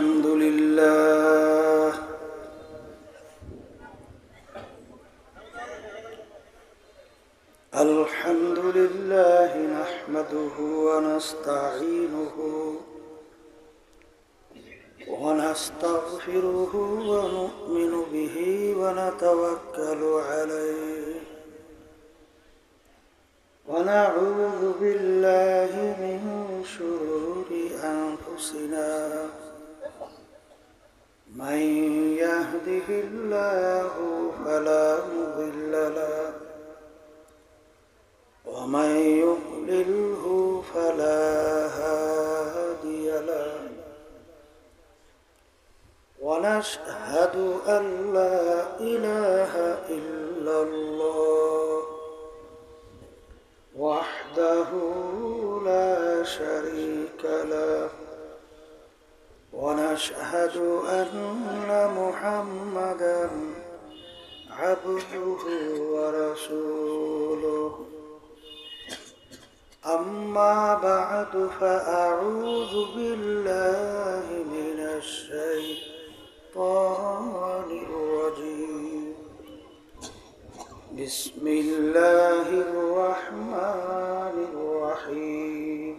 الحمد لله الحمد لله نحمده ونستعينه ونستغفره ونؤمن به ونتوكل عليه ونعوذ بالله من شرور أنفسنا من يهده الله فلا مضل له ومن يضلله فلا هادي له ونشهد أن لا إله إلا الله وحده لا شريك له ونشهد أن محمدا عبده ورسوله أما بعد فأعوذ بالله من الشيطان الرجيم بسم الله الرحمن الرحيم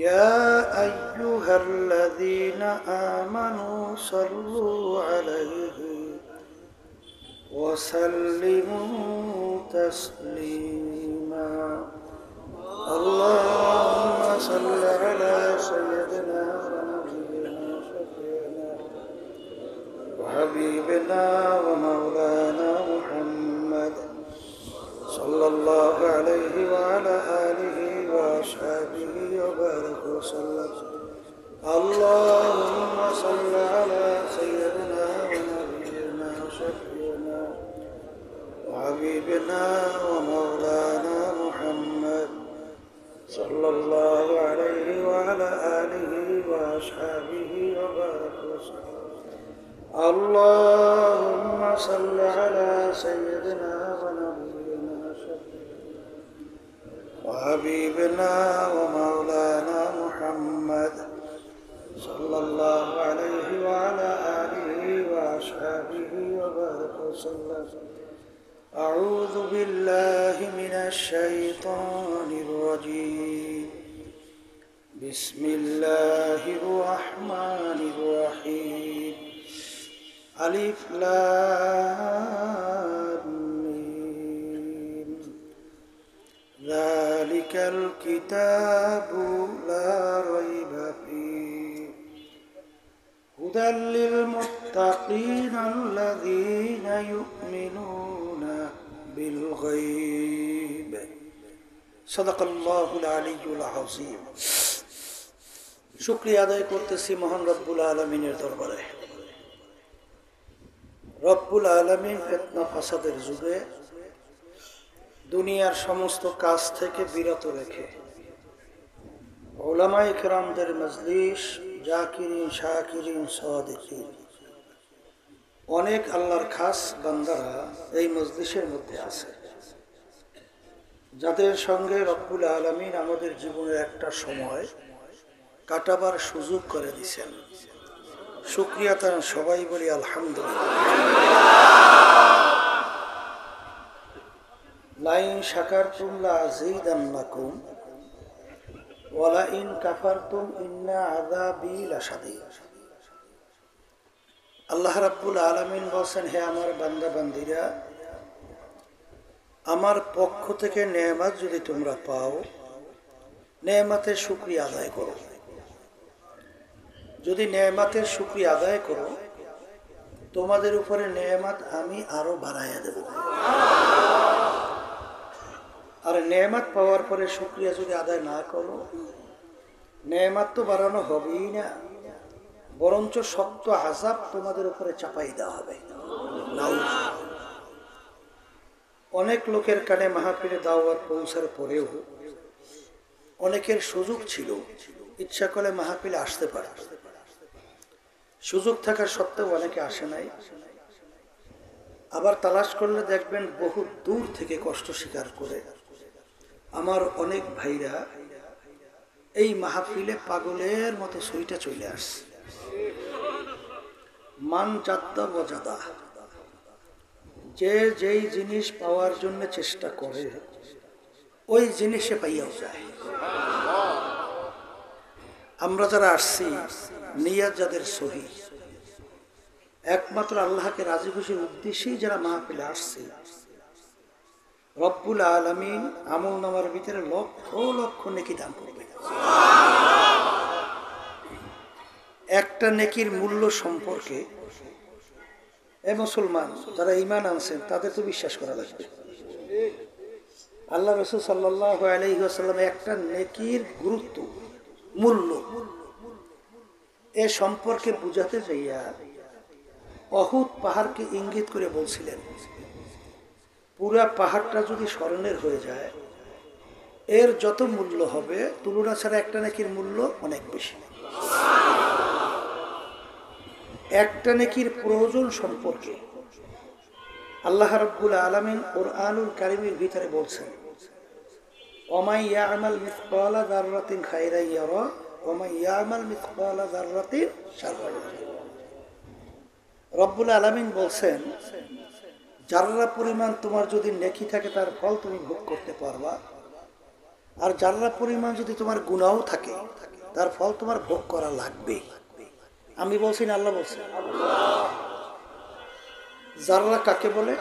يا أيها الذين آمنوا صلوا عليه وسلموا تسليما اللهم صل على سيدنا ونبينا شفيعنا وحبيبنا ومولانا محمد صلى الله عليه وعلى آله وأصحابه وبارك وسلم اللهم صل على سيدنا ونبينا شفيعنا وحبيبنا ومولانا محمد صلى الله عليه وعلى آله وأصحابه وبارك وسلم اللهم صل على سيدنا ونبينا شفيعنا وحبيبنا ومولانا محمد صلى الله عليه وعلى آله وأصحابه وبارك وسلم أعوذ بالله من الشيطان الرجيم بسم الله الرحمن الرحيم ألف لام ميم ذلك الكتاب لا ريب فيه هدى للمتقين الذين يؤمنون بالغيب صدق الله العلي العظيم শুকরিয়া আদায় করতেছি মহান রব্বুল আলামিনের দরবারে। রব্বুল আলামিন ফিতনা ফাসাদের যুগে দুনিয়ার সমস্ত কাজ থেকে বিরত রেখে উলামায়ে কেরামদের মজলিস, জাকিরিন, শাকিরিন, সাদিকিন, অনেক আল্লাহর খাস বান্দারা এই মজলিসের মধ্যে আছে, যাদের সঙ্গে রব্বুল আলামিন আমাদের জীবনের একটা সময় কাটাবার সুযোগ করে দিয়েছেন। শুকরিয়া তার সবাই বলি আলহামদুলিল্লাহ। লাইন শাকারতুম লাযীদান্নাকুম ওয়া লাইন কাফারতুম ইন্না আযাবি লাশাদীদ। আল্লাহ রাব্বুল আলামিন বলেন, হে আমার বান্দা বান্দীরা, আমার পক্ষ থেকে নেয়ামত যদি তোমরা পাও, নেয়ামতের শুকরিয়া আদায় করো। যদি নেয়ামতের শুকরিয়া আদায় করো, তোমাদের উপরে নেয়ামত আমি আরো বাড়াইয়া দেব। আর নেয়ামত পাওয়ার পরে শুকরিয়া যদি আদায় না করো, নেয়ামত তো বাড়ানো হবেই না, বরঞ্চ শক্ত আযাব তোমাদের উপরে চাপাই দেওয়া হবে। অনেক লোকের কানে মাহফিলে দাওয়াত পৌঁছার পরেও অনেকের সুযোগ ছিল, ইচ্ছা করলে মাহফিলে আসতে পারে, সুযোগ থাকার সত্ত্বেও অনেকে আসে নাই। আবার তালাশ করলে দেখবেন বহু দূর থেকে কষ্ট স্বীকার করে আমার অনেক ভাইরা এই মাহফিলে পাগলের মতো সইটা চলে আসছে। মান জাদ্দা বজাদা, যে যেই জিনিস পাওয়ার জন্য চেষ্টা করে ওই জিনিসে পাইয়াও যায়। আমরা যারা আসছি নিয়াত যাদের সহি, একমাত্র আল্লাহকে রাজি খুশির উদ্দেশ্যেই যারা মাহফিলে আসছে, রব্বুল আলামিন আমল নামার ভিতরে লক্ষ লক্ষ নেকি দান করবে। একটা নেকির মূল্য সম্পর্কে মুসলমান যারা ঈমান আনছেন তাদের তো বিশ্বাস করা লাগবে। আল্লাহ রাসূল সাল্লাল্লাহু আলাইহি ওয়াসাল্লাম একটা নেকির গুরুত্ব, মূল্য এ সম্পর্কে বুঝাতে যাইয়া অহুদ পাহাড়কে ইঙ্গিত করে বলছিলেন, পুরা পাহাড়টা যদি স্মরণের হয়ে যায় এর যত মূল্য হবে তুলনা ছাড়া একটা নেকির মূল্য অনেক বেশি। একটা নেকির প্রয়োজন সম্পর্কে আল্লাহ রাব্বুল আলামিন কুরআনুল কারীমের ভিতরে বলছেন, ওমাই ইয়ামাল মিসকালা যাররাতিন খায়রান ইয়ারা ওমাই ইয়ামাল মিসকালা যাররাতিন শাররান ইয়ারা। রব্বুল আলামিন বলছেন, যাররা পরিমাণ তোমার যদি নেকি থাকে তার ফল তুমি ভোগ করতে পারবা, আর যাররা পরিমাণ যদি তোমার গুনাহও থাকে তার ফল তোমার ভোগ করা লাগবে। আমি বলছি না আল্লাহ বলছেন? যাররা কাকে বলে?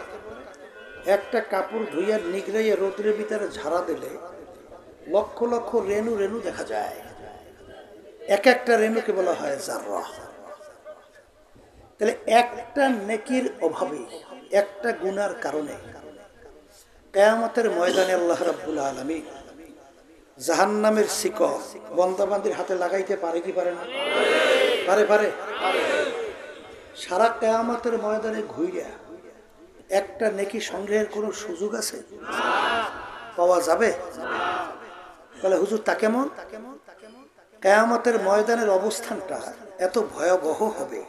একটা কাপড় ধুইয়া নিগড়াইয়া রোদ্রের ভিতরে ঝাড়া দিলে লক্ষ লক্ষ রেণু রেণু দেখা যায়, এক একটা রেণুকে বলা হয় যাররা। তাহলে একটা নেকির অভাবে, একটা গুনার কারণে কিয়ামতের ময়দানে আল্লাহ রাব্বুল আলামিন জাহান্নামের শিকল বান্দাবান্দির হাতে লাগাইতে পারে কি পারে না? পারে, পারে। সারা কিয়ামতের ময়দানে ঘুইরা একটা নেকি সংগ্রহের কোনো সুযোগ আছে? পাওয়া যাবে? তাহলে হুজুর তা কেমন? কিয়ামতের ময়দানের অবস্থানটা এত ভয়াবহ হবে।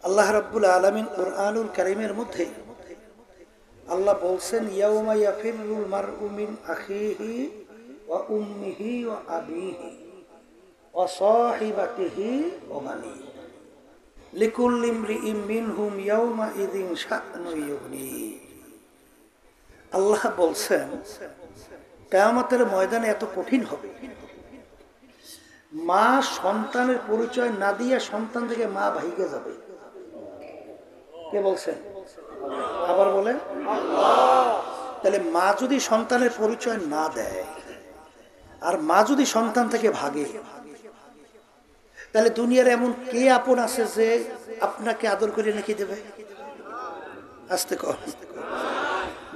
আল্লাহ রাব্বুল আলামিন কুরআনুল কারীমের মধ্যে আল্লাহ বলছেন, ইয়াউমা ইয়াফিরুল মারউ মিন আখিহি ওয়া উম্মিহি ওয়া আবিহি ওয়া সাহিবাতিহি ওয়া বানিহি লিকুল্লি ইমরিইম মিনহুম ইয়াউমা ইযিন শা'নু ইউগনি। আল্লাহ বলছেন কিয়ামতের ময়দানে এত কঠিন হবে, মা সন্তানের পরিচয় না দিয়ে সন্তান থেকে মা ভাইগে যাবে। কে বলছেন? আবার বলেন। তাহলে মা যদি সন্তানের পরিচয় না দেয় আর মা যদি সন্তান থেকে ভাগে, তাহলে দুনিয়ার এমন কে আপন আছে যে আপনাকে আদর করে নেকি দেবে? আসতে কর,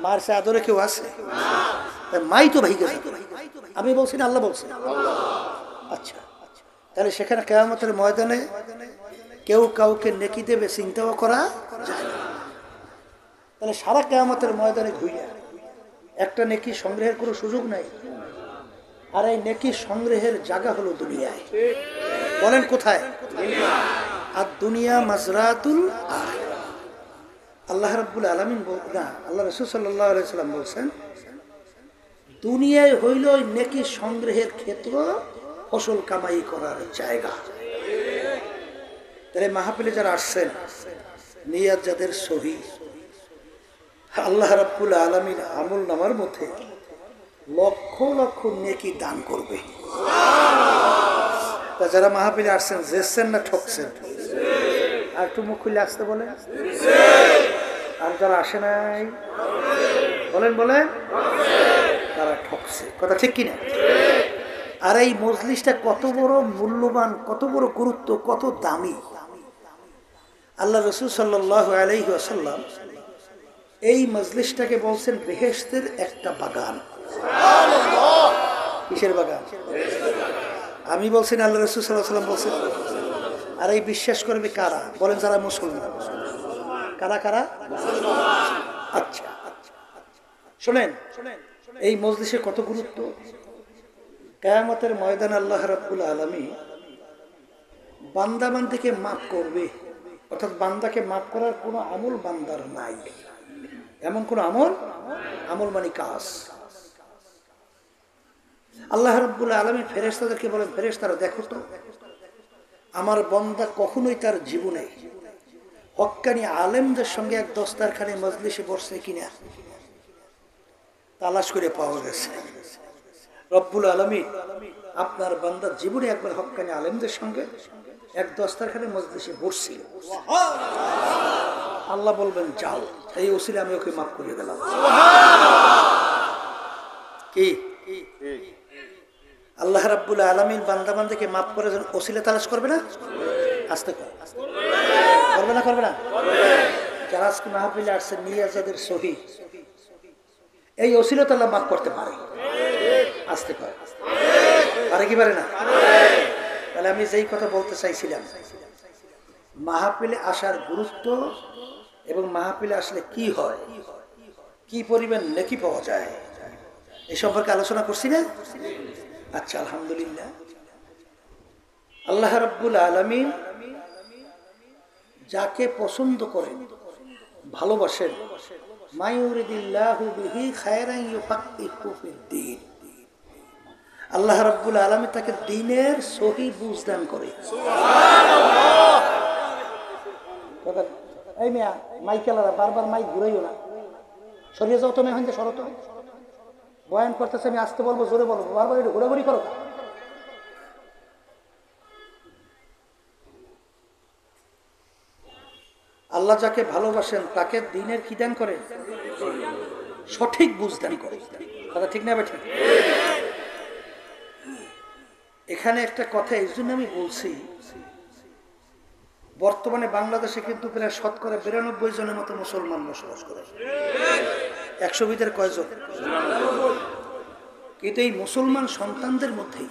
মার সে আদরে কেউ আছে? মাই তো ভাইগে যাবে। আমি বলছি না আল্লাহ বলছেন? আচ্ছা, তাহলে সেখানে কিয়ামতের ময়দানে কেউ কাউকে নেকি দেবে চিন্তাও করা যায় না। তাহলে সারা কিয়ামতের ময়দানে ঘুরিয়া একটা নেকি সংগ্রহের কোনো সুযোগ নাই। আর এই নেকি সংগ্রহের জায়গা হলো দুনিয়ায়। বলেন কোথায়? আর দুনিয়া মাজরাতুল আখিরাহ। আল্লাহ রাব্বুল আলামিন না, আল্লাহ রাসূল সাল্লাল্লাহু আলাইহি সাল্লাম বলেন, দুনিয়ায় হইল নেকি সংগ্রহের ক্ষেত্র, ফসল কামাই করার জায়গা। তাহলে মাহফিলে যারা আসছেন, নিয়াত যাদের সহি, আল্লাহ রাব্বুল আলামিন আমল নামার মধ্যে লক্ষ লক্ষ নেকি দান করবে। তা যারা মাহফিলে আসছেন, জেসছেন না ঠকছেন? আর একটু মুখ খুলে আসতে বলেন। আর যারা আসে নাই বলেন, বলেন তারা ঠকছে। কথা ঠিক কিনা? আর এই মজলিসটা কত বড় মূল্যবান, কত বড় গুরুত্ব, কত দামি। আল্লাহ রাসূল সাল্লাল্লাহু আলাইহি ওয়াসাল্লাম এই মজলিসটাকে বলছেন বেহেশতের একটা বাগান। কিসের বাগান? আমি বলছি না, আল্লাহ রাসূল সাল্লাল্লাহু আলাইহি ওয়াসাল্লাম বলছেন। আর এই বিশ্বাস করবে কারা? বলেন যারা মুসলমান। কারা কারা? আচ্ছা শোনেন, এই মজলিসে কত গুরুত্ব। কিয়ামতের ময়দানে আল্লাহ রাব্বুল আলামিন বান্দাবান্দিকে মাফ করবে, অর্থাৎ বান্দাকে মাফ করার কোনো আমল বান্দার নাই। এমন কোন আমল, আমল মানে কাজ। আল্লাহ রাব্বুল আলামিন ফেরেশতাদেরকে বলেন, ফেরেশতারা দেখো তো আমার বান্দা কখনোই তার জীবনে হক্কানি আলেমদের সঙ্গে এক দস্তারখানে মজলিসে বসছে কিনা। তালাশ করে পাওয়া গেছে। রব্বুল আলামিন আপনার বান্দা জীবনে একবার হক্কানি আলেমদের সঙ্গে এক দস্তারখানে মজলিসে বসছিল। আল্লাহ বলবেন যাও, এই ওসিলে আমি ওকে মাফ করে দিলাম। কি আল্লাহ রাব্বুল আলামিন বান্দা বান্দাকে মাফ করে ওসিলা তালাশ করবে না? আস্তে করবে না? করবে না? যারা আজকে মাহফিলে আসছে নিয়াজাদের সহি, এই ওসিলা তো আল্লাহ মাফ করতে পারে। আস্তে পারে কি পারে না? তাহলে আমি যেই কথা বলতে চাইছিলাম, মাহফিলে আসার গুরুত্ব এবং মাহফিলে আসলে কি হয়, কি পরিমাণ নেকি পাওয়া যায়, এই সম্পর্কে আলোচনা করছি না? আচ্ছা, আলহামদুলিল্লাহ। আল্লাহ রাব্বুল আলামিন যাকে পছন্দ করেন, ভালোবাসেন, মায়ুরিদিল্লাহু বিহি খায়রান ইউফাক্কিহু ফিদ্দীন, আল্লাহ রাব্বুল আলামিন তাকে দ্বীনের সহি বুঝ দান করে। সুবহানাল্লাহ। এই মিয়া মাইকেলারা বারবার মাইক ঘুরাইও না, সরিয়ে যাও। তুমি এখন যে শরত বয়ান করতেছে, আমি আসতে বলবো, জোরে বলবো, বারবার একটু ঘোরাঘুরি করো। আল্লাহ যাকে ভালোবাসেন তাকে দ্বীনের কি দান করে? সঠিক বুঝ দান করে। কথা ঠিক না বেঠিক? এখানে একটা কথা এই জন্য আমি বলছি, বর্তমানে বাংলাদেশে কিন্তু প্রায় শতকরা 92 জনের মতো মুসলমান বসবাস করে। 100 ভিতরে কয়জন? কিন্তু এই মুসলমান সন্তানদের মধ্যে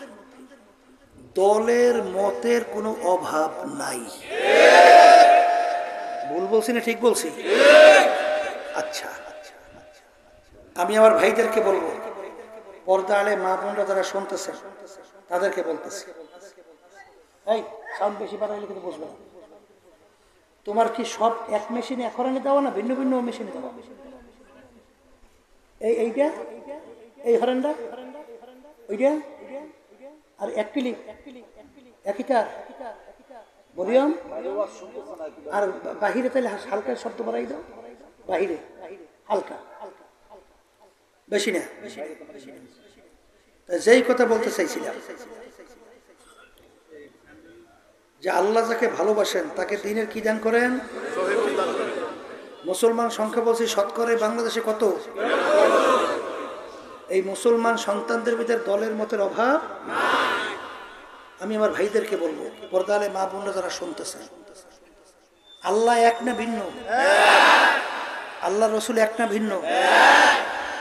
দলের মতের কোনো অভাব নাই। ভুল বলছি না ঠিক বলছি? আচ্ছা, আমি আমার ভাইদেরকে বলবো, পর্দা আলে মা বোনরা যারা শুনতেছেন তাদেরকে বলতেছি, এই সাউন্ড বেশি বাড়াইলে কিন্তু বুঝবে না। তোমার কি সব এক মেশিনে এক হরেনে দেওয়া না ভিন্ন ভিন্ন মেশিনে দেওয়া? এইটা এই হরেনটা, ওইটা আর এক ক্লিক একই তার বলিয়াম। আর বাহিরে তাহলে হালকা শব্দ বাড়াই দাও, বাহিরে হালকা, বেশি না। যেই কথা বলতে চাইছিলাম যে আল্লাহ যাকে ভালোবাসেন তাকে দ্বীনের কি দান করেন? মুসলমান সংখ্যা বলছি শতকরা বাংলাদেশে কত? এই মুসলমান সন্তানদের ভিতরে দলের মতের অভাব। আমি আমার ভাইদেরকে বলবো, পর্দালে মা বোনরা যারা শুনতেছেন, আল্লাহ এক না ভিন্ন? আল্লাহ রসুল এক না ভিন্ন?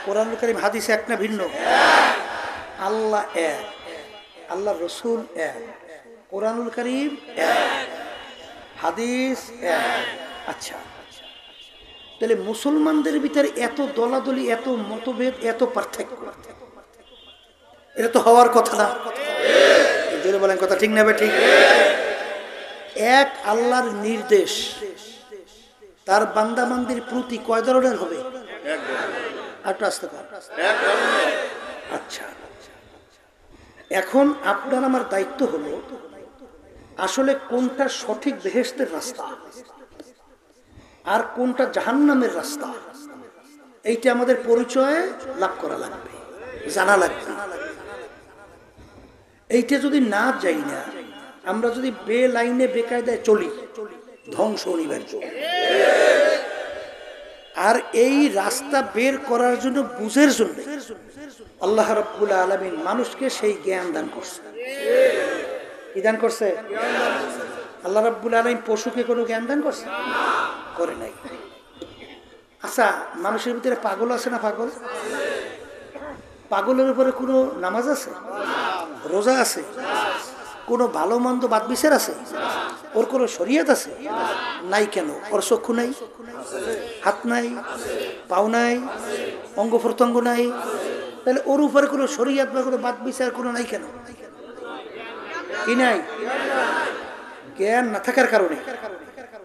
কোরআনুল কারীম হাদিসে এক না ভিন্ন? আল্লাহ এক, আল্লাহ রসুল এক, কোরআনুল কারীম এক, হাদিস এক। আচ্ছা, তাহলে মুসলমানদের ভিতরে এত দলাদলি, এত মতভেদ, এত পার্থক্য, এটা তো হওয়ার কথা না। বলেন কথা ঠিক না? ঠিক। এক আল্লাহর নির্দেশ তার বান্দা বান্দির প্রতি কয় ধরনের হবে? আচ্ছা, এখন আপনার আমার দায়িত্ব হলো আসলে কোনটা সঠিক বেহেশতের রাস্তা আর কোনটা জাহান্নামের রাস্তা, এইটা আমাদের পরিচয় লাভ করা লাগবে, জানা লাগবে। এইটা যদি না যাই না, আমরা যদি বে লাইনে বেকায়দায় চলি, ধ্বংস অনিবার্য। আর এই রাস্তা বের করার জন্য, বুঝের জন্য আল্লাহ রাব্বুল আলামিন মানুষকে সেই জ্ঞান দান করছে। কি দান করছে? আল্লাহ রাব্বুল আলামিন পশুকে কোনো জ্ঞান দান করছে? করে নাই। আচ্ছা, মানুষের ভিতরে পাগল আছে না? পাগল, পাগলের উপরে কোনো নামাজ আছে, রোজা আছে, কোনো ভালো মন্দ বাদ বিচার আছে, ওর কোনো শরীয়ত আছে? নাই। কেন? ওর চক্ষু নাই, হাত নাই, পাও নাই, অঙ্গ প্রত্যঙ্গ নাই, তাহলে ওর উপরে কোনো শরীয়ত বা কোনো বাদ বিচার কোনো নাই কেন? কি নাই? জ্ঞান না থাকার কারণে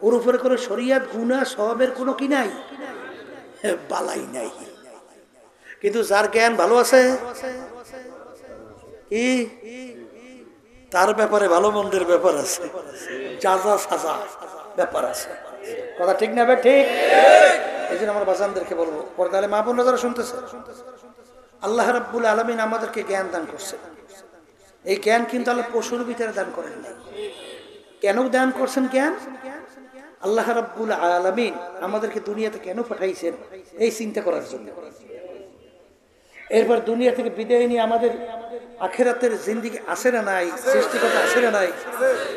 ওর উপরে কোনো শরীয়ত, গুনাহ, সওয়াবের কোনো কি নাই, বালাই নাই। কিন্তু যার জ্ঞান ভালো আছে, কি তার ব্যাপারে ভালো মন্দের ব্যাপার আছে, যাজা সাজা ব্যাপার আছে। কথা ঠিক না? ঠিক। এই জন্য আমার বাজানদেরকে বলবো, পর্দালে মা বোনরা যারা শুনতেছে, আল্লাহ রাব্বুল আলামিন আমাদেরকে জ্ঞান দান করছেন। এই জ্ঞান কিন্তু আল্লাহ পশুর ভিতরে দান করেন না। কেন দান করছেন জ্ঞান? আল্লাহ রাব্বুল আলামিন আমাদেরকে দুনিয়াতে কেন পাঠাইছেন? এই চিন্তা করার জন্য। এরপর দুনিয়া থেকে বিদায় নিয়ে আমাদের আখিরাতের জিন্দেগি আছে না নাই, সৃষ্টিকর্তা আছে না নাই,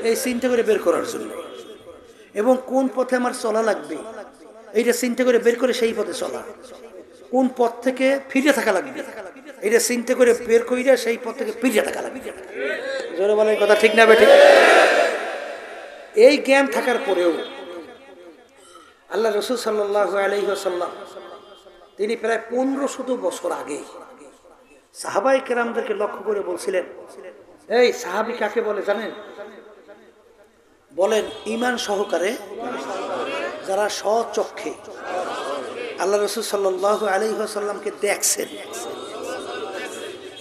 এই চিন্তা করে বের করার জন্য। এবং কোন পথে আমার চলা লাগবে এইটা চিন্তা করে বের করে সেই পথে চলা। কোন পথ থেকে ফিরে থাকা লাগবে এটা চিন্তা করে বের করে সেই পথ থেকে ফিরে থাকা লাগবে। জোরে বলেন কথা ঠিক না? ঠিক। এই জ্ঞান থাকার পরেও আল্লাহ রাসূল সাল্লাল্লাহু আলাইহি ওয়াসাল্লাম তিনি প্রায় 1500 বছর আগে সাহাবায়ে কেরামদেরকে লক্ষ্য করে বলছিলেন, এই সাহাবী কাকে বলে জানেন? বলেন, ঈমান সহকারে যারা স্বচক্ষে আল্লাহ রাসূল সাল্লাল্লাহু আলাইহি ওয়াসাল্লামকে দেখছেন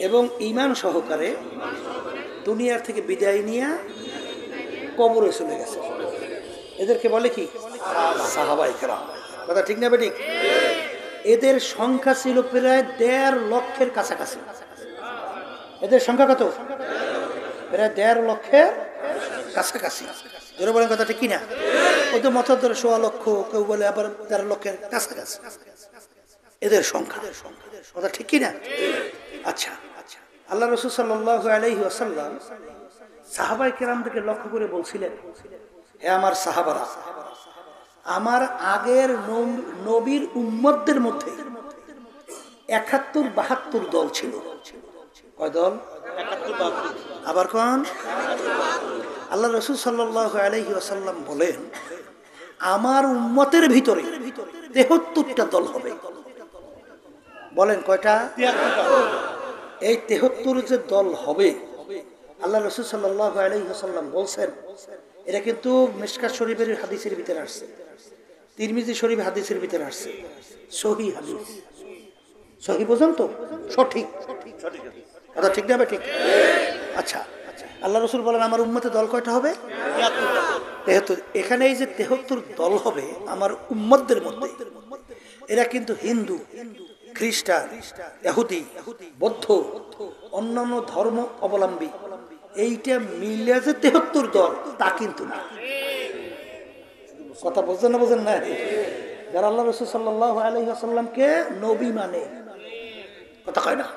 এবং ঈমান সহকারে দুনিয়ার থেকে বিদায় নিয়ে কবরে চলে গেছে, এদেরকে বলে কি? সাহাবায়ে কেরাম। কথা ঠিক না ঠিক? এদের সংখ্যা ছিল প্রায় 1.5 লক্ষের কাছাকাছি। এদের সংখ্যা কত? প্রায় 1.5 লক্ষের কাছাকাছি। জোরে বলেন কথা ঠিক কিনা? ওই তো মত ধরে 1.5 লক্ষ, কেউ বলে আবার 13 লক্ষের কাছাকাছি এদের সংখ্যা। কথা ঠিক কিনা? আচ্ছা, আল্লাহ রাসূল সাল্লাল্লাহু আলাইহি ওয়াসাল্লাম সাহাবায়ে কেরামদেরকে লক্ষ্য করে বলছিলেন, হে আমার সাহাবারা, আমার আগের নবীর উম্মতদের মধ্যে 71-72 দল ছিল। কয় দল? আবার কোন? আল্লাহ রাসূল সাল্লাল্লাহু আলাইহি ওয়াসাল্লাম বলেন, আমার উম্মতের ভিতরে 73টা দল হবে। বলেন কয়টা? এই 73 যে দল হবে আল্লাহ রাসূল সাল্লাল্লাহু আলাইহি ওয়াসাল্লাম বলছেন, এটা কিন্তু মিশকাত শরীফের হাদিসের ভিতরে আসছে, তিরমিজি শরীফ হাদিসের ভিতরে আসছে, সহিহ হাদিস। সহিহ পর্যন্ত সঠিক কথা ঠিক না? ঠিক। আচ্ছা, আল্লাহ রাসূল বলেন আমার উম্মতের দল কয়টা হবে? 73। এখানে এই যে 73 দল হবে আমার উম্মতদের মধ্যে, এরা কিন্তু হিন্দু, খ্রিস্টান, ইহুদি, বৌদ্ধ, অন্যান্য ধর্ম অবলম্বী, এইটা মিলে যে 73 দল তা কিন্তু না। কথা বুঝছেন না? বুঝেন না? যারা আল্লাহ রাসূল সাল্লাল্লাহু আলাইহি ওয়াসাল্লামকে নবী মানে, কথা কয় না,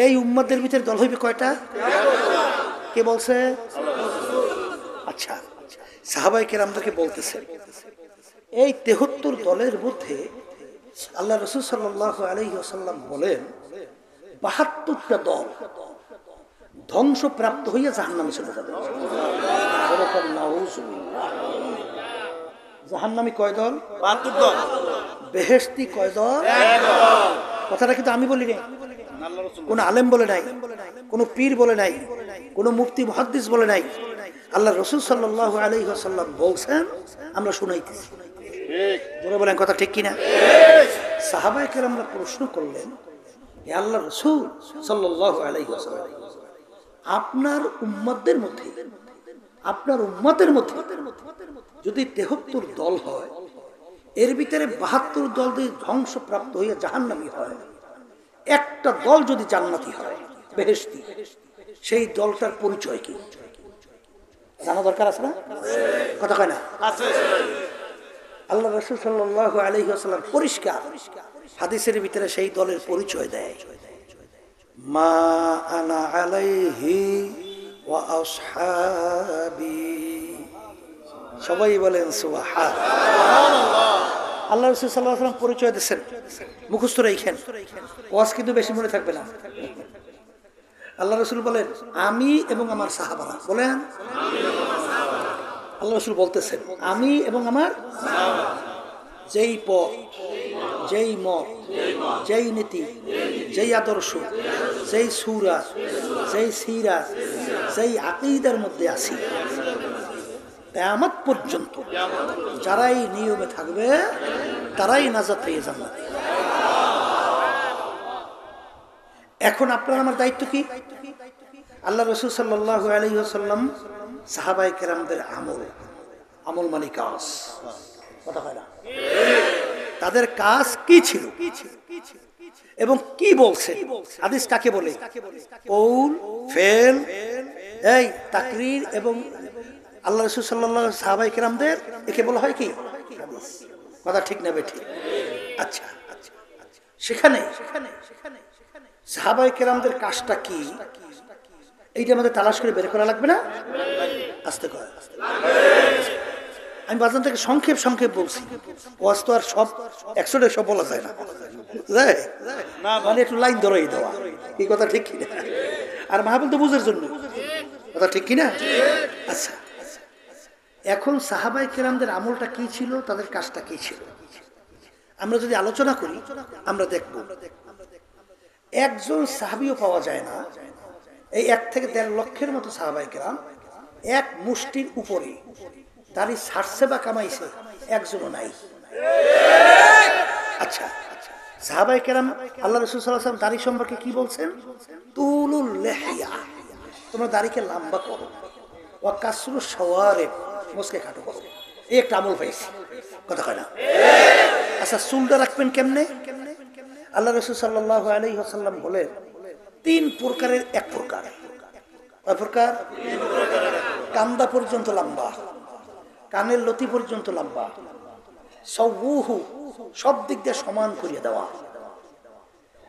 এই উম্মতের ভিতরে দল হইবে কয়টা? কে বলছে? আচ্ছা, সাহাবায়ে কেরামদেরকে বলতেছে এই 73 দলের মধ্যে আল্লাহ রাসূল সাল্লাল্লাহু আলাইহি ওয়াসাল্লাম বলেন 72টা দল ধ্বংসপ্রাপ্ত হইয়া জাহান্নামে চলে যাবে। জাহান্নামী কয় দল? 72 দল। বেহেশতি কয় দল? 1 দল। কথাটা কিন্তু আমি বলি নাই, কোন আলেম বলে নাই, কোন পীর বলে নাই, কোন মুফতি মুহাদ্দিস বলে নাই, আল্লাহ রাসূল সাল্লাল্লাহু আলাইহি ওয়াসাল্লাম বলছেন, আমরা শুনাইতেছি। ঠিক বলেন কথা ঠিক কিনা? সাহাবায়ে কেরামরা প্রশ্ন করলেন, হে আল্লাহ রাসূল সাল্লাল্লাহু আলাইহি ওয়াসাল্লাম, আপনার উম্মতদের মধ্যে যদি 73 দল হয়, এর ভিতরে 72 দল যদি ধ্বংসপ্রাপ্ত হয়ে জাহান্নামী হয়, একটা দল যদি জান্নাতি হয়, বেহেশতি, সেই দলটার পরিচয় কি জানা দরকার আছে না? কথা কয় না? আল্লাহ রাসূল সাল্লাল্লাহু আলাইহি ওয়াসাল্লাম পরিষ্কার হাদিসের ভিতরে সেই দলের পরিচয় দেয়, মা আনা আলাইহি ওয়া আসহাবি। সবাই বলেন সুবহানাল্লাহ। আল্লাহ রাসূল সাল্লাল্লাহু আলাইহি ওয়াসাল্লাম পরিচয় দিয়েছেন, মুখস্থ রাখেন, ওয়াজ কিন্তু বেশি মনে থাকবে না। আল্লাহ রাসূল বলেন আমি এবং আমার সাহাবারা, বলেন আল্লাহ রাসূল বলতেছেন আমি এবং আমার যেই পথ, যেই মত, যেই নীতি, যেই আদর্শ, যেই সূরা, যেই সিরাত, যেই আকীদার মধ্যে আছি, কিয়ামত পর্যন্ত যারা এই নিয়মে থাকবে তারাই নাজাত পেয়ে জান্নাত। এখন আপনার আমার দায়িত্ব কি? আল্লাহ রাসূল সাল্লাল্লাহু আলাইহি ওয়াসাল্লাম সাহাবায়ে কেরামদের আমল মানে কাজ, কথা হয় না? তাদের কাজ কি ছিল এবং কি বলছে? হাদিস কাকে বলে? কৌল, ফেল, এই তাকরীর এবং আল্লাহ রাসূল সাল্লাল্লাহু আলাইহি সাহাবায়ে কেরামদের একে বলা হয় কি? হাদিস। কথা ঠিক না বেঠিক? আচ্ছা, সেখানে সাহাবায়ে কেরামদের কাজটা কি এইটা আমাদের তালাশ করে বের করা লাগবে না? আস্তে করে আমি বাজার থেকে সংক্ষেপ বলছি, ওয়াজ তো আর সব 100 সব বলা যায় না, মানে একটু লাইন ধরেই দেওয়া, এই কথা ঠিক কিনা? আর মাহফিল তো বুঝার জন্য, কথা ঠিক কিনা? আচ্ছা, এখন সাহাবায়ে কেরামদের আমলটা কি ছিল, তাদের কাজটা কি ছিল, আমরা যদি আলোচনা করি আমরা দেখব একজন সাহাবীও পাওয়া যায় না, এই 1 থেকে 1.5 লক্ষের মতো সাহাবায়ে কেরাম এক মুষ্টির উপরে দাড়ি ছাড়ছে বা কামাইছে একজনও নাই। আচ্ছা, সাহাবায়ে কেরাম আল্লাহ রাসূল সাল্লাল্লাহু আলাইহি ওয়াসাল্লাম দাড়ি সম্পর্কে কি বলছেন? তুলুল লিহিয়া, তোমরা দাড়িকে লম্বা করো, ওয়া কাসরু শাওয়ারিব, মুসকে খাটো করো। এই একটা আমল পাইছি, কথা কয় না? আচ্ছা, চুলটা রাখবেন কেমনে? আল্লাহ রাসূল সাল্লাল্লাহু আলাইহি ওয়াসাল্লাম বলেন 3 প্রকারের 1 প্রকার। কয় প্রকার? কান্দা পর্যন্ত লম্বা, কানের লতি পর্যন্ত লম্বা, সাওয়ুহু, সব দিক দিয়ে সমান করিয়ে দেওয়া।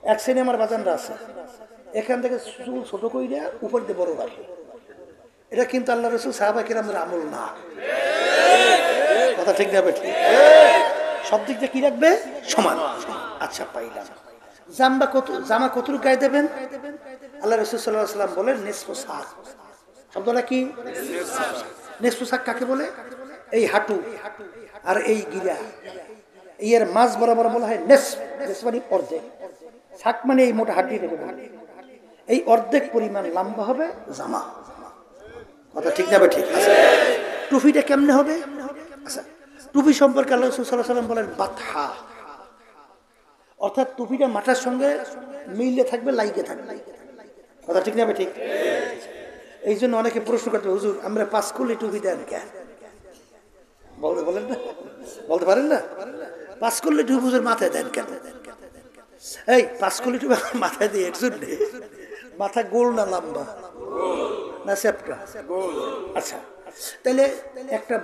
এক শ্রেণী আমার বাজানরা আছে, এখান থেকে চুল ছোট কইরা উপর দিয়ে বড় রাখে, এটা কিন্তু আল্লাহ রাসূল সাহাবায়ে কেরামদের আমল না, কথা ঠিক না বেঠিক? সব দিক দিয়ে কি রাখবে? সমান। আচ্ছা, পাইলাম। জামা কতটুকু গায়ে দেবেন? আল্লাহ রাসূল সাল্লাল্লাহু আলাইহি ওয়াসাল্লাম বলেন নিসফু সাক। শব্দটা কি? নিসফু সাক কাকে বলে? এই হাঁটু আর এই গিরা, এর মাঝ বরাবর বলা হয় নিসফ, মানে অর্ধেক। সাক মানে এই মোটা হাড্ডি থেকে বলে, এই অর্ধেক পরিমাণ লম্বা হবে জামা, কথা ঠিক না ঠিক? টুপিটা কেমনে হবে? আচ্ছা, টুপি সম্পর্কে আল্লাহ রাসূল সাল্লাল্লাহু আলাইহি ওয়াসাল্লাম বলেন বাতহা, অর্থাৎ টুপিটা মাথার সঙ্গে মিলে থাকবে, লাইগে থাকবে, কথা ঠিক না ঠিক? এই জন্য অনেকে প্রশ্ন করতে, হুজুর আমরা 5 কলি টুপি দেন কেন? বলেন না, বলতে পারেন না? 5 কলি টুপি হুজুর মাথায় দেন কেন? এই 5 কলি টুপি মাথায় দিয়ে এর জন্য মাথা গোল না লম্বা না চ্যাপ্টা? আচ্ছা, তাহলে একটা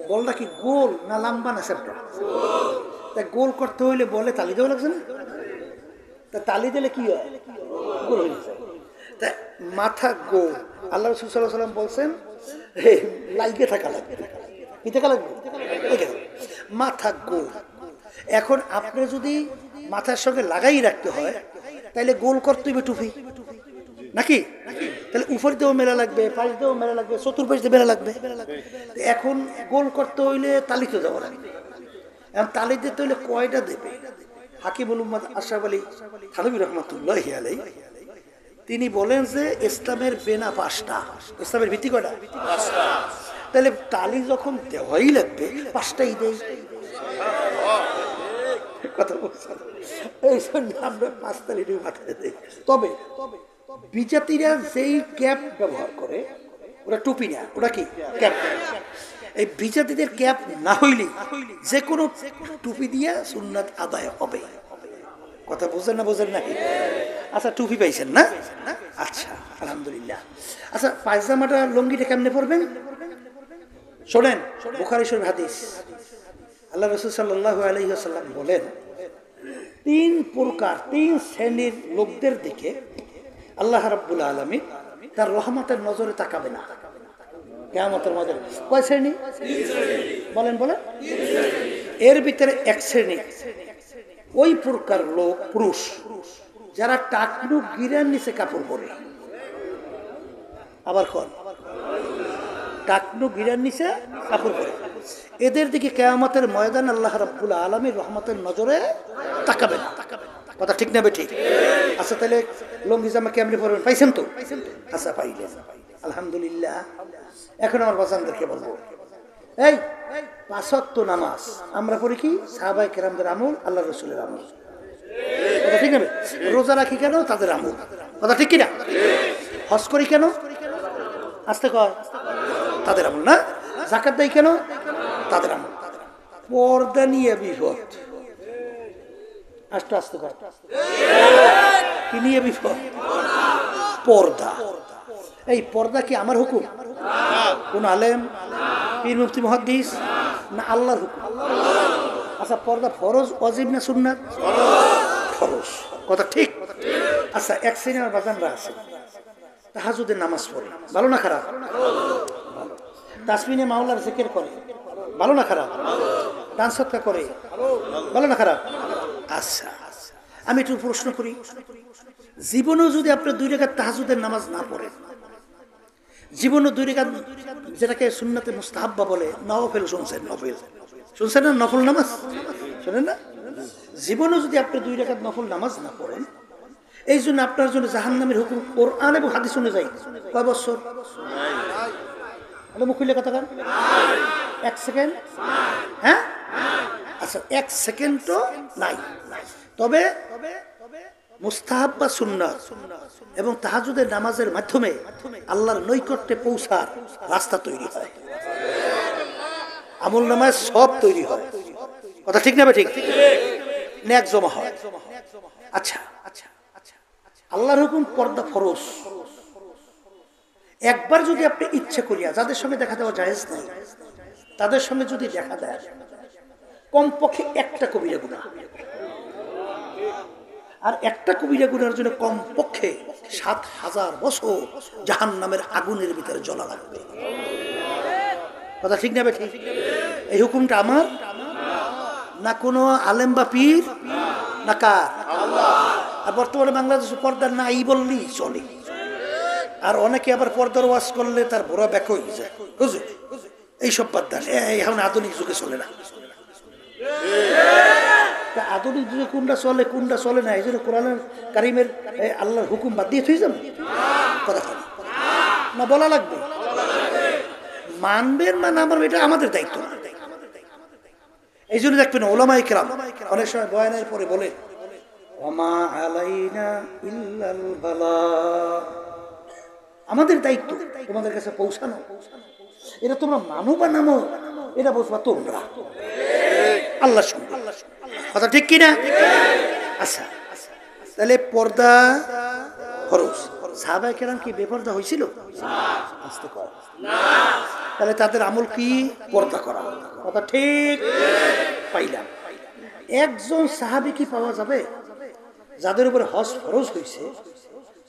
বলটা কি গোল না লম্বা না চ্যাপ্টা? তাই গোল করতে হইলে বলে তালি দেওয়া লাগছে না? তা তালি দিলে কি হয়? গোল হয়ে যায়। তা মাথা গোল, আল্লাহ রাসূল সাল্লাল্লাহু আলাইহি ওয়াসাল্লাম বলছেন লাইগে থাকা লাগবে, কি থাকা লাগবে? মাথা গোল। এখন আপনি যদি মাথার সঙ্গে লাগাই রাখতে হয় তাহলে গোল করতে হবে টুপি, নাকি? তাহলে উপর দিয়েও মেলা লাগবে, পাশ দিয়েও মেলা লাগবে, চতুর্পাশ দিয়ে মেলা লাগবে। এখন গোল করতে হইলে তালিতে যাওয়া লাগবে। এখন তালি দিতে হইলে কয়টা দেবে? হাকিমুল উম্মাত আশরাফ আলী থানভী রাহমাতুল্লাহি আলাইহি তিনি বলেন যে ইসলামের বেনা 5টা। ইসলামের ভিত্তি কয়টা? 5টা। তাহলে তালি যখন দেওয়াই লাগবে 5টাই দেই, কথা বলছেন? এই জন্য আমরা 5 তালি মাথায় দেই। তবে বিজাতিরা যেই ক্যাপ ব্যবহার করে ওরা টুপি না, ওরা কি ক্যাপ। এই বিজাতিদের ক্যাপ না হইলে যে কোনো টুপি দিয়ে সুন্নাত আদায় হবে, কথা বোঝেন না? বোঝেন না? আচ্ছা, টুপি পাইছেন না? আচ্ছা, আলহামদুলিল্লাহ। আচ্ছা, পায়জামাটা লুঙ্গিটা কেমনে পরবেন? শোনেন, বুখারী শরীফ হাদিস, আল্লাহ রাসূল সাল্লাল্লাহু আলাইহি ওয়াসাল্লাম বলেন 3 প্রকার 3 শ্রেণীর লোকদের দিকে আল্লাহ রাব্বুল আলামিন তার রহমতের নজরে তাকাবে না কিয়ামতের ময়দানে। কয় শ্রেণী? বলেন। এর ভিতরে 1 শ্রেণী ওই প্রকার লোক, পুরুষ যারা টাকনু গিরার নিচে কাপড় পরে। আবার টাকনু গিরার নিচে কাপড় পরে, এদের দিকে কিয়ামতের ময়দান আল্লাহ রাব্বুল আলামিন রহমতের নজরে তাকাবে না, কথা ঠিক না ঠিক? আচ্ছা, তাহলে লুঙ্গি জামা কেমনে পরবেন? পাইছেন তো? আচ্ছা, পাইলেন, আলহামদুলিল্লাহ। এখন আমার বাজানদেরকে বলবো, এই 5 ওয়াক্ত নামাজ আমরা পড়ি কি? সাহাবায়ে কেরামদের আমল, আল্লাহ রাসূলের আমল, কথা ঠিক না? রোজা রাখি কেন? তাদের আমল। কথা ঠিক কিনা? হজ করি কেন? আস্তে কয়, তাদের আমল না? যাকাত দেয় কেন? তাদের আমল। পর্দা নিয়ে বিপদ, আস্তে আস্তে কয়, কি নিয়ে বিপদ? পর্দা। এই পর্দা কি আমার হুকুম? কোন আলেম, পীর, মুফতি, মুহাদ্দিস না আল্লাহর হুকুম? আচ্ছা, পর্দা ফরজ, ওয়াজিব না সুন্নাত? ফরজ। কথা ঠিক। আচ্ছা, এক শ্রেণীর বাজানরা আছে তাহাজ্জুদের নামাজ পড়ে, ভালো না খারাপ? ভালো। তাসবিহে মাওলার জিকির করে, ভালো না খারাপ? দান সদকা করে, ভালো না খারাপ? আচ্ছা, আমি একটু প্রশ্ন করি, জীবনেও যদি আপনি 2 রাকাত তাহাজ্জুদের নামাজ না পড়েন, জীবনে 2 রাকাত যেটাকে সুন্নাতে মুস্তাহাব্বা বলে, নফল শুনছেন? নফল শুনছেন না? নফল নামাজ শোনেন না? জীবনে যদি আপনি 2 রাকাত নফল নামাজ না পড়েন, এই জন্য আপনার জন্য জাহান্নামের হুকুম কোরআন এবং হাদিস অনুযায়ী কয় বছর? মুখ খুলে কথা কান। 1 সেকেন্ড? হ্যাঁ, আচ্ছা, 1 সেকেন্ডও নাই। তবে মুস্তাহাব বা সুন্নাত এবং তাহাজ্জুদের নামাজের মাধ্যমে আল্লাহর নৈকট্যে পৌঁছার রাস্তা তৈরি হয়, আমল নামায় সব তৈরি হয়। কথা ঠিক না? ঠিক। নেক জমা হয়। আচ্ছা, আল্লাহর হুকুম পর্দা ফরজ। একবার যদি আপনি ইচ্ছে করিয়া, যাদের সঙ্গে দেখা দেওয়া জায়েজ নাই, তাদের সঙ্গে যদি দেখা দেয়, কমপক্ষে একটা কবিরা গুনাহ, আর একটা কবিরা গুনার জন্য কমপক্ষে 7000 বছর জাহান্নামের আগুনের ভিতরে জ্বলা লাগবে। কথা ঠিক না? ঠিক। এই হুকুমটা আমার না কোনো আলেম বা পীর না কার? আর বর্তমানে বাংলাদেশে পর্দার নাই বললেই চলে। আর অনেকে আবার পর্দার ওয়াজ করলে তার বড় ব্যাক হয়ে যায়, বুঝো? এইসব পর্দা এখন আধুনিক যুগে চলে না। আধুনিক যুগে কোনটা চলে কোনটা চলে না, এই জন্য কোরআনের কারিমের আল্লাহর হুকুম বাদ দিয়ে থই যাবে কথা না? বলা লাগবে, মানবেন না মানবেন এটা আমাদের দায়িত্ব না। এই জন্য দেখবেন ওলামায়ে কেরাম অনেক সময় বয়ানের পরে বলে, ওমা আলাইনা ইল্লাল বালাগ, আমাদের দায়িত্ব তোমাদের কাছে পৌঁছানো। এটা তোমরা মানো বা নামো, এটা বুঝবা তোমরা, আল্লাহ শুনবে। কথা ঠিক কিনা? আচ্ছা, তাহলে পর্দা ফরজ। সাহাবায়ে কেরাম কি বেপর্দা হয়েছিল? তাহলে তাদের আমল কি? পর্দা করা। কথা ঠিক পাইলাম। একজন সাহাবী কি পাওয়া যাবে যাদের উপরে হজ ফরজ হয়েছে,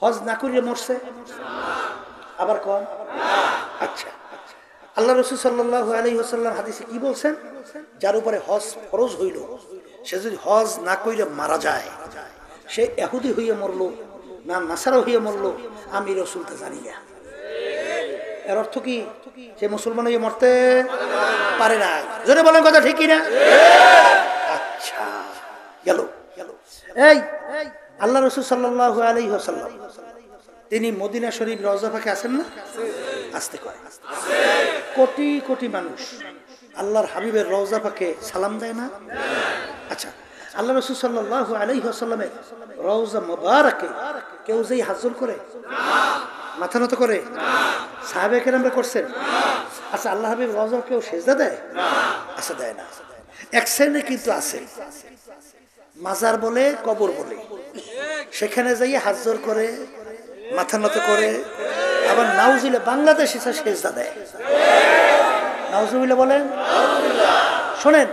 হজ না করিয়ে মরছে? আবার কন। আচ্ছা, আল্লাহ রাসূল সাল্লাল্লাহু আলাইহি ওয়াসাল্লাম হাদিসে কি বলছেন? যার উপরে হজ ফরজ হইল, সে যদি হজ না কইরে মারা যায়, সে ইহুদি হইয়া মরলো না নাসারা হইয়া মরলো, আমি রাসূল তা জানি না। এর অর্থ কি? সে মুসলমান হয়ে মরতে পারে না। জোরে বলেন কথা ঠিক কিনা? আচ্ছা, গেল। এই আল্লাহ রাসূল সাল্লাল্লাহু আলাইহি ওয়াসাল্লাম তিনি মদিনা শরীফ রওজা পাকে আছেন না? আসতে কয় কোটি কোটি মানুষ আল্লাহর হাবিবের রওজা পাকে সালাম দেয় না? আচ্ছা, আল্লাহ রাসূল সাল্লাল্লাহু আলাইহি ওয়াসাল্লামের রওজা মুবারাকে কেউ যেই হাজর করে, মাথা নত করে, সাহাবায়ে কেরামরা করছেন? আচ্ছা, আল্লাহ হাবিব রওজা কেউ সেজদা দেয়? আচ্ছা, দেয় না। এক শ্রেণী কিন্তু আছে, মাজার বলে, কবর বলে, সেখানে যাইয়ে হাজর করে, মাথা নত করে, আবার নাউজুবিল্লাহ বাংলাদেশে সেজদা দেয়। নাউজুবিল্লাহ বলেন। শোনেন,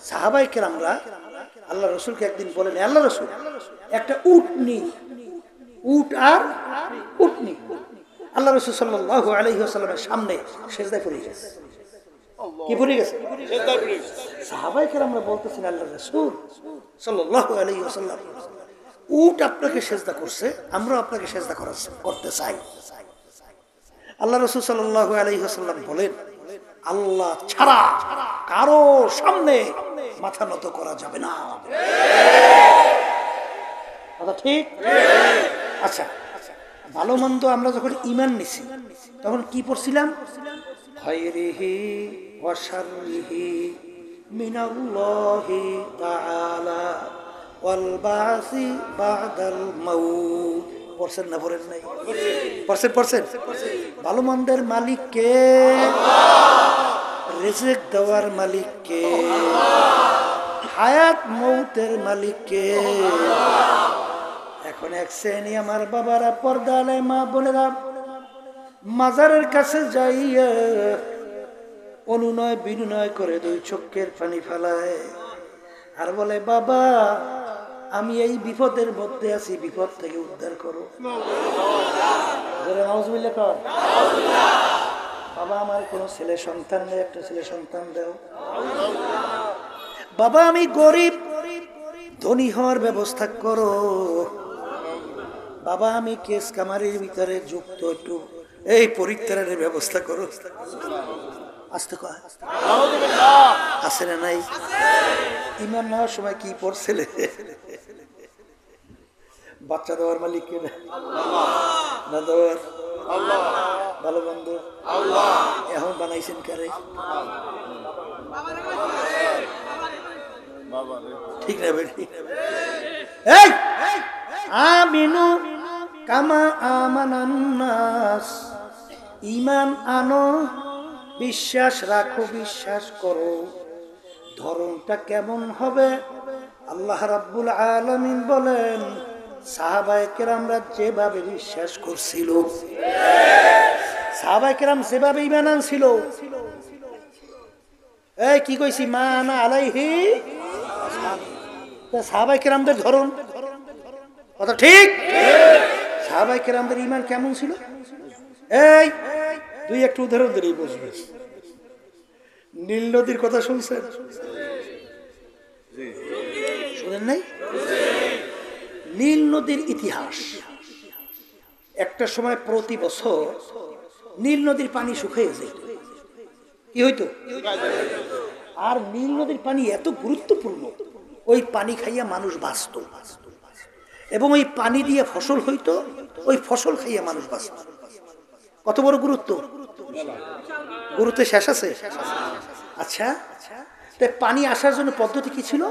সাহাবায়ে কেরামরা আল্লাহ রাসূলকে একদিন বলেন, আল্লাহ রাসূল, একটা উট আর উটনি আল্লাহ রাসূল সাল্লাল্লাহু আলাইহি ওয়াসাল্লামের সামনে সেজদায় পড়ে গেছে। কি পড়ে গেছে? সেজদায় পড়ে গেছে। সাহাবায়ে কেরামরা বলতেছেন, আল্লাহ রাসূল সাল্লাল্লাহু আলাইহি ওয়াসাল্লাম, উট আপনাকে সেজদা করছে, আমরা আপনাকে সেজদা করতে চাই। আল্লাহ রাসূল সাল্লাল্লাহু আলাইহি ওয়াসাল্লাম বলেন, আল্লাহ ছাড়া কারো সামনে মাথা নত করা যাবে না। কথা ঠিক? আচ্ছা, ভালো মন্দ আমরা যখন ঈমান নিছি তখন কি পড়ছিলাম? খায়রিহি ওয়া শাররিহি মিনাল্লাহি তাআলা ওয়াল বাসি বাদাল মাউত। পড়ছেন না পড়েন নাই? পড়ছেন। ভালো মন্দের মালিক কে? রিজিক দেওয়ার মালিক কে? হায়াত মৌতের মালিক কে? এখন এক শ্রেণী আমার বাবারা, পর্দালে মা বোনেরা, মাজারের কাছে যাইয়া অনুনয় বিনয় করে দুই চোখের পানি ফেলায় আর বলে, বাবা আমি এই বিপদের মধ্যে আছি, বিপদ থেকে উদ্ধার করো। বাবা আমার কোনো ছেলে সন্তান নেই, একটা ছেলে সন্তান দাও। বাবা আমি গরিব, ধনী হওয়ার ব্যবস্থা করো। বাবা আমি কেস কামারির ভিতরে যুক্ত, একটু এই পরিত্রাণের ব্যবস্থা করো। আসতে আছে না নাই? ইমান নেওয়ার সময় কি পড়ছিলে? বাচ্চা দেওয়ার মালিক কে? না দেওয়ার? ভালো বন্ধু এখন বানাইছেন কারে? ঠিক না বেটি? আমিনু কামা আমানান নাস, ঈমান আনো, বিশ্বাস রাখো, বিশ্বাস করো। ধরনটা কেমন হবে? আল্লাহ রাব্বুল আলামিন বলেন, সাহাবায়ে কেরামরা যেভাবে বিশ্বাস করছিল, সাহাবায়ে কেরাম যেভাবে ঈমান আনছিল, এই কি কইছি, মা আনা আলাইহি সাহাবায়ে কেরামদের ধরন কথা ঠিক। সাহাবায়ে কেরামদের ঈমান কেমন ছিল? এই তুই একটু উদাহরণ দিলেই বুঝবে। নীল নদীর কথা শুনছেন? শুনেন নাই? নীল নদীর ইতিহাস। একটা সময় প্রতি বছর নীল নদীর পানি শুকিয়ে যেত। কি হইতো? আর নীল নদীর পানি এত গুরুত্বপূর্ণ, ওই পানি খাইয়া মানুষ বাঁচত, এবং ওই পানি দিয়ে ফসল হইতো, ওই ফসল খাইয়া মানুষ বাঁচত। কত বড় গুরুত্ব! গুরুত্ব শেষ আছে? আচ্ছা, পানি আসার জন্য পদ্ধতি কি ছিল?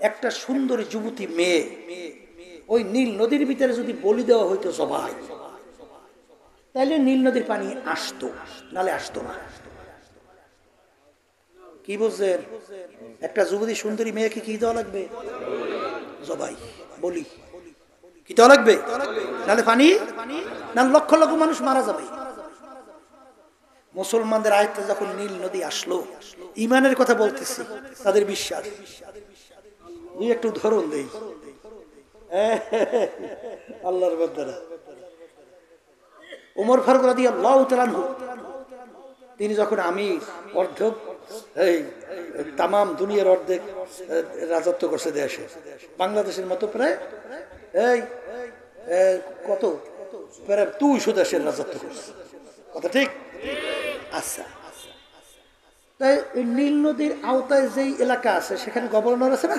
একটা সুন্দরী যুবতী মেয়ে ওই নীল নদীর ভিতরে যদি বলি দেওয়া হইতো সবাই, তাহলে নীল নদীর পানি আসতো, নালে আসতো না। কি বুঝছেন? একটা যুবতী সুন্দরী মেয়েকে কি দেওয়া লাগবে? জবাই, বলি কি দেওয়া লাগবে? নালে পানি, না লক্ষ লক্ষ মানুষ মারা যাবে। মুসলমানদের আয়ত্তে যখন নীল নদী আসলো, ইমানের কথা বলতেছি, তাদের বিশ্বাস। দুই একটু ধরন দেই আল্লাহর বান্দারা। ওমর ফারুক রাদিয়াল্লাহু তাআলা আনহু, তিনি যখন আমির, অর্ধেক এই তামাম দুনিয়ার অর্ধেক রাজত্ব করছে দেশে, বাংলাদেশের মতো প্রায় এই কত প্রায় 200 দেশের রাজত্ব করছে, কথা ঠিক? আচ্ছা, তাই নীল নদীর আওতায় যেই এলাকা আছে সেখানে গভর্নর আছে না?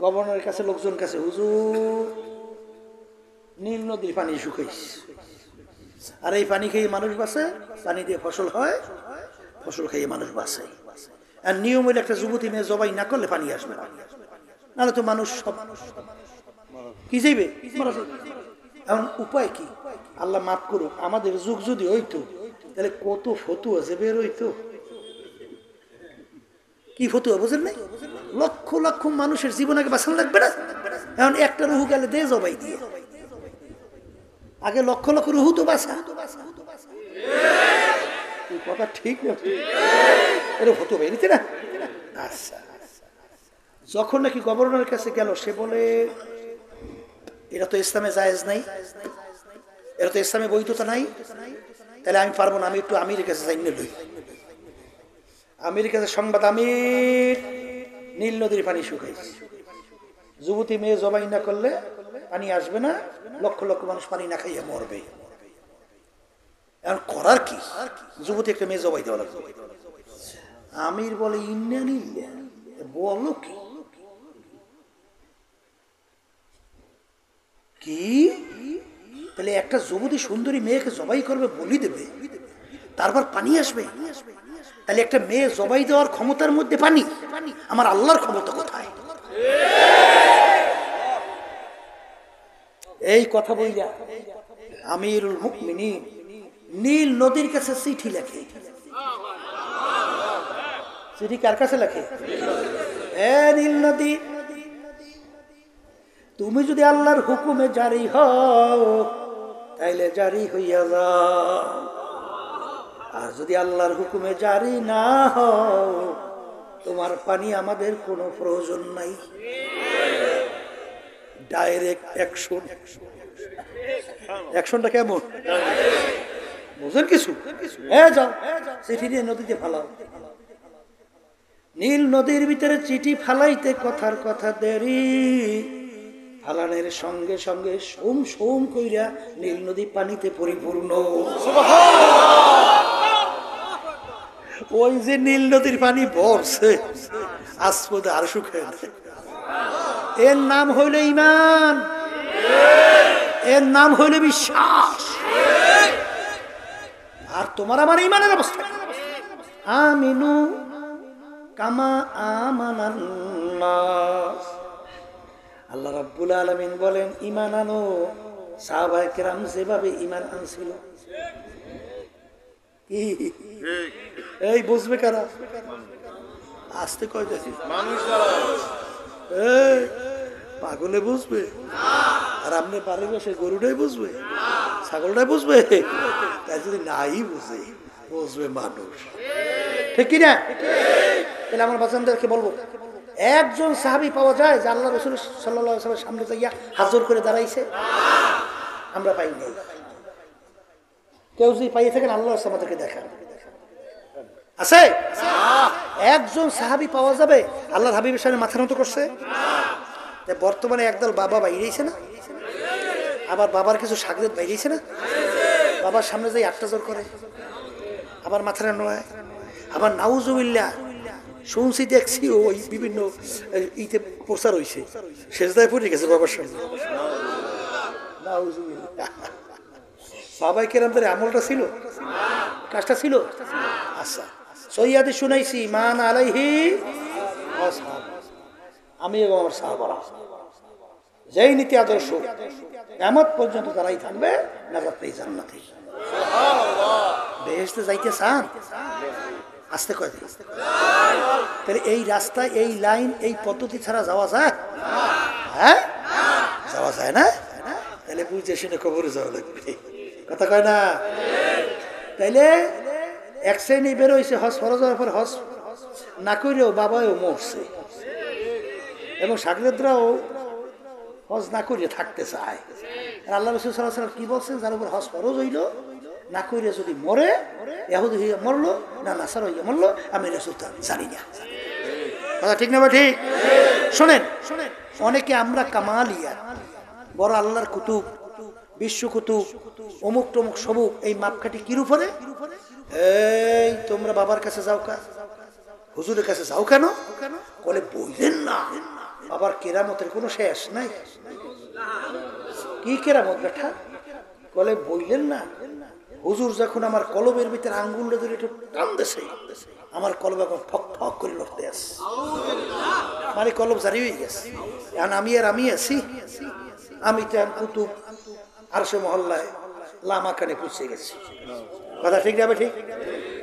গভর্নরের কাছে লোকজন কাছে, হুজুর নীল নদীর পানি শুকাইছে, আর এই পানি খেয়ে মানুষ বাঁচে, পানি দিয়ে ফসল হয়, ফসল খেয়ে মানুষ বাঁচে। আর নিয়ম হইলে একটা যুবতী মেয়ে জবাই না করলে পানি আসবে না, নাহলে তো মানুষ সব কি যাইবে। এখন উপায় কি? আল্লাহ মাফ করুক, আমাদের যুগ যদি হইতো তাহলে কত ফতুয়া যে বের হইতো। কি ফতুয়া বুঝেন নাই? লক্ষ লক্ষ মানুষের জীবন আগে বাঁচানো লাগবে না? এখন একটা রুহু গেলে দে জবাই দিয়ে, আগে লক্ষ লক্ষ রুহু তো বাঁচা। কথা ঠিক না? এটা ফতুয়া বেরিয়েছে না? আচ্ছা, যখন নাকি গভর্নরের কাছে গেল, সে বলে এটা তো ইসলামে জায়েজ নাই, এটা তো ইসলামে বৈধতা নাই, তাহলে আমি পারবো না, আমি একটু আমিরের কাছে যাই না লই। আমিরের কাছে সংবাদ, আমির নীল নদীর পানি শুকাইছে, যুবতী মেয়ে জবাই না করলে পানি আসবে না, লক্ষ লক্ষ মানুষ পানি না খাইয়া মরবে। এখন করার কি? যুবতী একটা মেয়ে জবাই দেওয়া লাগবে। আমির বলে ইন্না নিল্লা, বলো কি? কি তাহলে একটা যুবতী সুন্দরী মেয়েকে জবাই করবে, বলি দেবে, তারপর পানি আসবে? তাহলে একটা মেয়ে জবাই দেওয়ার ক্ষমতার মধ্যে পানি? আমার আল্লাহর ক্ষমতা কোথায়? এই কথা বইলা আমিরুল মুমিনিন নীল নদীর কাছে চিঠি লেখে। চিঠি কার কাছে লেখে? এ নীল নদী, তুমি যদি আল্লাহর হুকুমে জারি হও তাইলে জারি হইয়া যাও, আর যদি আল্লাহর হুকুমে জারি না হও তোমার পানি আমাদের কোনো প্রয়োজন নাই। Direct action. অ্যাকশনটা কেমন বুঝেন কিছু? যাও চিঠি নিয়ে নদীতে ফালাও। নীল নদীর ভিতরে চিঠি ফালাইতে কথার কথা দেরি, ফালানের সঙ্গে সঙ্গে সোম সোম কইরা নীল নদী পানিতে পরিপূর্ণ। ওই যে নীল নদীর পানি বর্ষে আসপদ আর সুখে, এর নাম হইল ঈমান, এর নাম হইল বিশ্বাস। আর তোমার আমার ঈমানের অবস্থা, আমিনু কামা আমানান নাস। আল্লাহ রাব্বুল আলামিন বলেন ঈমান আনো সাহাবায়ে কেরাম যেভাবে ঈমান আনছিল। কি এই বুঝবে কারা? আসতে কয় দেখি মানুষ পাগলে বুঝবে, আর আপনি বাড়ির বসে গরুটাই বুঝবে, ছাগলটাই বুঝবে। তাই যদি নাই বুঝে বুঝবে মানুষ, ঠিক কিনা? তাহলে আমার বাচ্চাদেরকে বলবো, একজন সাহাবী পাওয়া যায় যে আল্লাহ রাসূল সাল্লাল্লাহু আলাইহি ওয়াসাল্লামের সামনে যাইয়া হাজির করে দাঁড়াইছে? আমরা পাই নাই। কেউ যদি পাইয়ে থাকেন আল্লাহ আমাদেরকে দেখান। আছে একজন সাহাবী পাওয়া যাবে আল্লাহর হাবিবের সামনে মাথা নত করছে? বর্তমানে একদল বাবা বাইরেছে না, আবার বাবার কিছু শাগরেদ বাইরেছে না, বাবার সামনে যাই আটটা করে, আবার মাথা নয়, আবার নাউজুবিল্লাহ শুনছি দেখছি ওই বিভিন্ন ইতে প্রচার হয়েছে, সেজদায় পড়ে গেছে বাবার সামনে। নাউজুবিল্লাহ। সাহাবায়ে কেরামদের আমলটা ছিল, কাজটা ছিল। আচ্ছা সহিহাদিস শুনাইছি মান আলাইহি আসহাব, আমি এবং আমার সাহাবারা যেই নীতি আদর্শ কিয়ামত পর্যন্ত তারাই থাকবে নাজাত পেয়ে জান্নাতে। বেহেশতে যাইতে চান? আসতে কয় তাহলে এই রাস্তা, এই লাইন, এই পদ্ধতি ছাড়া যাওয়া যায়? হ্যাঁ যাওয়া যায় না। তাহলে বুঝে শুনে কবরে যাওয়া লাগবে, কথা কয় না? তাইলে এক শ্রেণী বের হয়েছে হজ ফরজ হওয়ার পর হজ না করেও বাবাও মরছে, এবং শাগরেদরাও হজ না করিয়ে থাকতে চায়। আর আল্লাহ রাসূল সাল্লাল্লাহু আলাইহি ওয়াসাল্লাম কি বলছেন? যার উপর হজ ফরজ হইল না করিয়া যদি মরে, ইহুদি হইয়া মরলো না নাসারা হইয়া মরলো, আমি রাসূল তা জানি না। কথা ঠিক না? ঠিক। শোনেন, অনেকে আমরা কামালিয়া বড় আল্লাহর কুতুব, বিশ্ব কুতুব, অমুক টমুক সবুক, এই মাপকাঠি কির উপরে? এই তোমরা বাবার কাছে যাও কা, হুজুরের কাছে যাও কেন? বলে বললেন না বাবার কেরামতের কোনো শেষ নাই। কি কেরামত বেটা? বলে বললেন না হুজুর যখন আমার কলবের ভিতরে আঙ্গুলটা ধরে একটু টান দেছে, আমার কলব এখন ফক ফক করে লড়তে আসে, মানে কলব জারি হয়ে গেছে। এখন আমি আছি, আমি তো কুতুব আরশে মহল্লায় লামাকানে পৌঁছে গেছি। কথা ঠিক যাবে? ঠিক।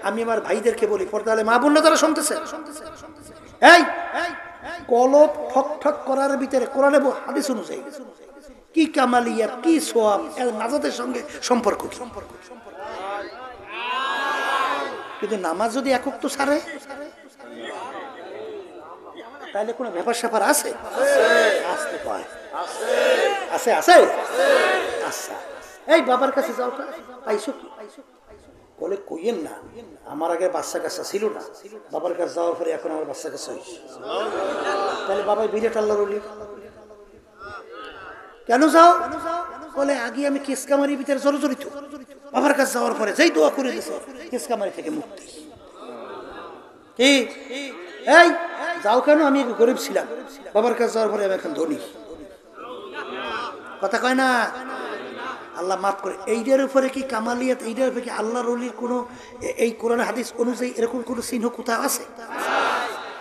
আমি আমার ভাইদেরকে বলি, পর্দালে মা বোনরা তারা শুনতেছে, এই কলব ঠক ঠক করার ভিতরে কোরআনে হাদিস অনুযায়ী কি কামালিয়া, কি সোয়াব, এর নাজাতের সঙ্গে সম্পর্ক কি? কিন্তু নামাজ যদি একক তো সারে, তাহলে কোনো ব্যাপার স্যাপার আছে? আসতে পায়, আছে আছে। আচ্ছা এই বাবার কাছে যাও, পাইছো কি? বলে কইয়েন না, আমার আগে বাচ্চা কাচ্চা ছিল না, বাবার কাছে যাওয়ার পরে এখন আমার বাচ্চা কাচ্চা হয়েছে। তাহলে বাবাই বিরাট আল্লাহর ওলি, কেন যাও? বলে আগে আমি কেসকামারির ভিতরে জড়িত, বাবার কাছে যাওয়ার পরে যেই দোয়া করে দিয়েছে কেসকামারি থেকে মুক্তি। কি এই যাও কেন? আমি গরিব ছিলাম, বাবার কাছে যাওয়ার পরে আমি এখন ধনী। কথা কয় না? আল্লাহ মাফ করে। এইটার উপরে কি কামালিয়াত, এইটার উপরে কি আল্লাহর ওলির কোনো এই কোরআন হাদিস অনুযায়ী এরকম কোনো চিহ্ন কোথাও আছে?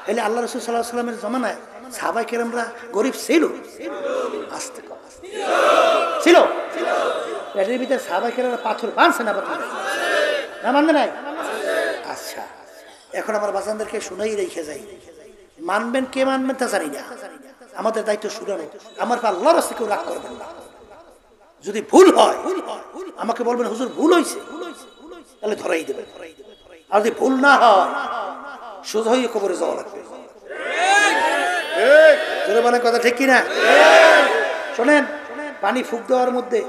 তাহলে আল্লাহ রাসূল সাল্লাল্লাহু আলাইহি ওয়াসাল্লামের জমানায় সাহাবায়ে কেরামরা গরিব ছিল? আসতে ছিল? পেটের ভিতরে সাহাবায়ে পাথর বাঁধছে না না মানবে নাই? আচ্ছা, এখন আমার বাজানদেরকে শুনাই রেখে যাই, মানবেন কে মানবেন তা জানি না, আমাদের দায়িত্ব শুনানো। আমার আল্লাহর রাস্তায় কেউ রাগ করবেন না। যদি ভুল হয় আমাকে বলবেন হুজুর ভুল হয়েছে, তাহলে ধরাই দেবেন। আর যদি ভুল না হয় সোজা হয়ে কবরে যাওয়া লাগবে। মানে কথা ঠিক কিনা? শোনেন, পানি ফুক দেওয়ার মধ্যে,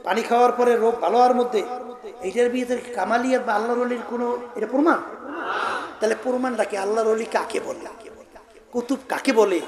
পানি খাওয়ার পরে রোগ ভালো হওয়ার মধ্যে এইটার বিয়েতে কামালিয়া বা আল্লাহর ওলির কোনো এটা প্রমাণ? তাহলে প্রমাণটা কি? আল্লাহর ওলি কাকে বলে, কুতুব কাকে বলে?